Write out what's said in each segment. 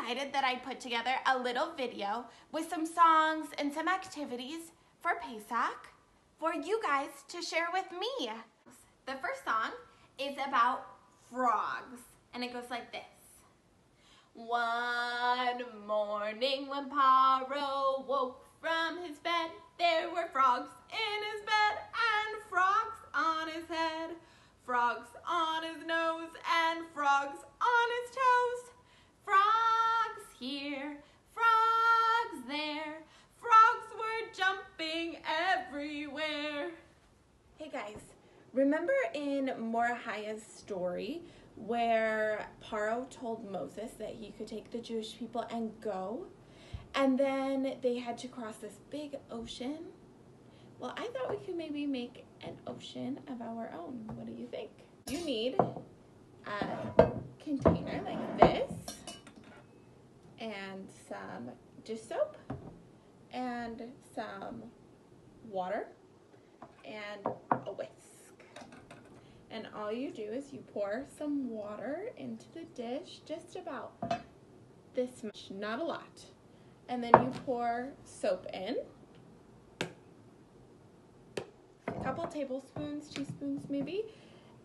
decided that I'd put together a little video with some songs and some activities for Pesach for you guys to share with me. The first song is about frogs, and it goes like this. One morning when Paro woke from his bed, there were frogs in his bed and frogs on his head, frogs on his nose and frogs on his toes. Frogs here, frogs there, frogs were jumping everywhere. Hey guys, remember in Morah's story where Paro told Moses that he could take the Jewish people and go, and then they had to cross this big ocean? Well, I thought we could maybe make an ocean of our own. What do you think? You need a container like this, and some dish soap, and some water, and a whisk. And all you do is you pour some water into the dish, just about this much, not a lot. And then you pour soap in, a couple tablespoons, teaspoons maybe,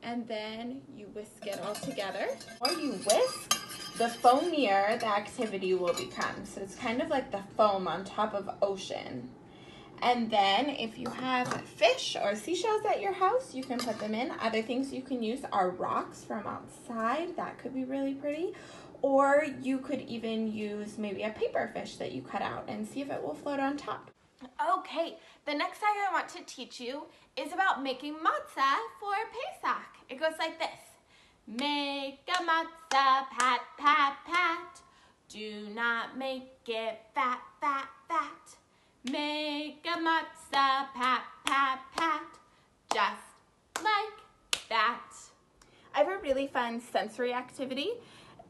and then you whisk it all together. The more you whisk, the foamier the activity will become. So it's kind of like the foam on top of ocean. And then if you have fish or seashells at your house, you can put them in. Other things you can use are rocks from outside. That could be really pretty. Or you could even use maybe a paper fish that you cut out and see if it will float on top. Okay, the next thing I want to teach you is about making matzah for Pesach. It goes like this. Make a matzah, pat, pat, pat. Do not make it fat, fat, fat. Make a matzah, pat, pat, pat, just like that. I have a really fun sensory activity,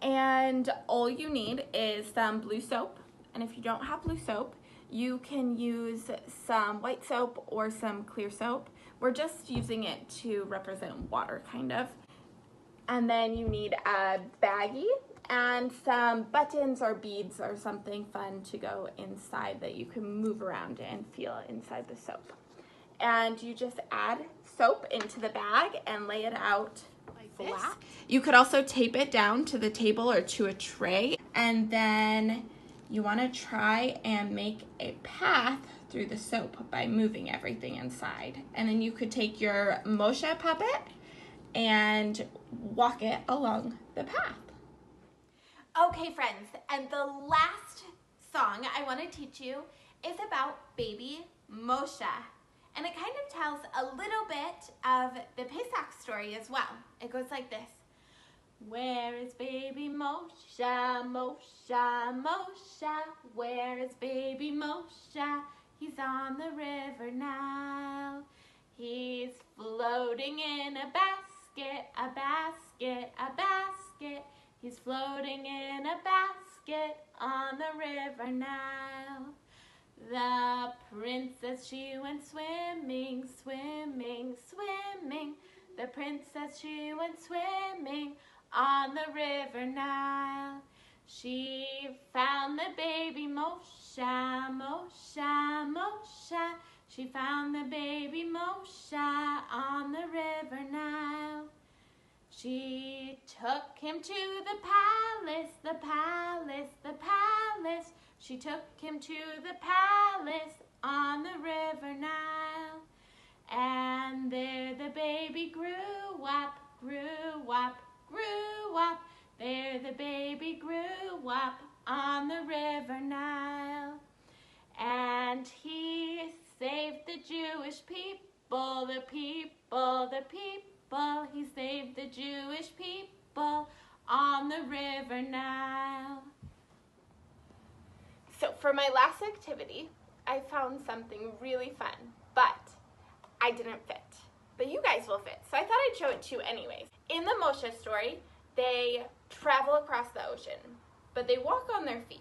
and all you need is some blue soap. And if you don't have blue soap, you can use some white soap or some clear soap. We're just using it to represent water, kind of. And then you need a baggie and some buttons or beads or something fun to go inside that you can move around and feel inside the soap. And you just add soap into the bag and lay it out like flat. You could also tape it down to the table or to a tray. And then you want to try and make a path through the soap by moving everything inside. And then you could take your Moshe puppet and walk it along the path. Okay, friends, and the last song I want to teach you is about baby Moshe. And it kind of tells a little bit of the Pesach story as well. It goes like this. Where is baby Moshe, Moshe, Moshe? Where is baby Moshe? He's on the river Nile. He's floating in a basket, a basket, a basket. He's floating in a basket on the river Nile. The princess, she went swimming, swimming, swimming. The princess, she went swimming on the river Nile. She found the baby Moshe, Moshe, Moshe. She found the baby Moshe on the river Nile. She took him to the palace, the palace, the palace. She took him to the palace on the river Nile. And there the baby grew up, grew up, grew up. There the baby grew up on the river Nile. And he saved the Jewish people, the people, the people. He saved the Jewish people on the river Nile. So for my last activity, I found something really fun, but I didn't fit. But you guys will fit, so I thought I'd show it to you anyways. In the Moshe story, they travel across the ocean, but they walk on their feet.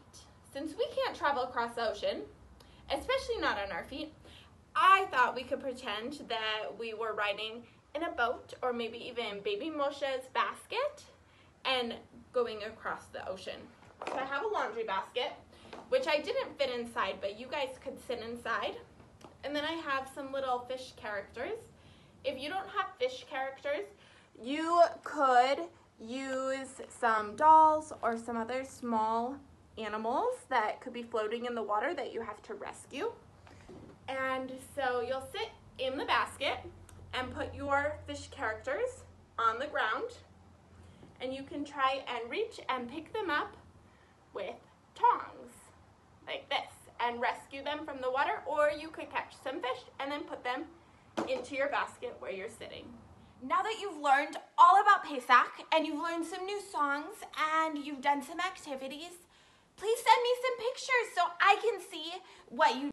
Since we can't travel across the ocean, especially not on our feet, I thought we could pretend that we were riding in a boat, or maybe even baby Moshe's basket, and going across the ocean. So I have a laundry basket, which I didn't fit inside, but you guys could sit inside. And then I have some little fish characters. If you don't have fish characters, you could use some dolls or some other small animals that could be floating in the water that you have to rescue. And so you'll sit in the basket and put your fish characters on the ground, and you can try and reach and pick them up with tongs like this and rescue them from the water, or you could catch some fish and then put them into your basket where you're sitting. Now that you've learned all about Pesach and you've learned some new songs and you've done some activities, please send me some pictures so I can see what you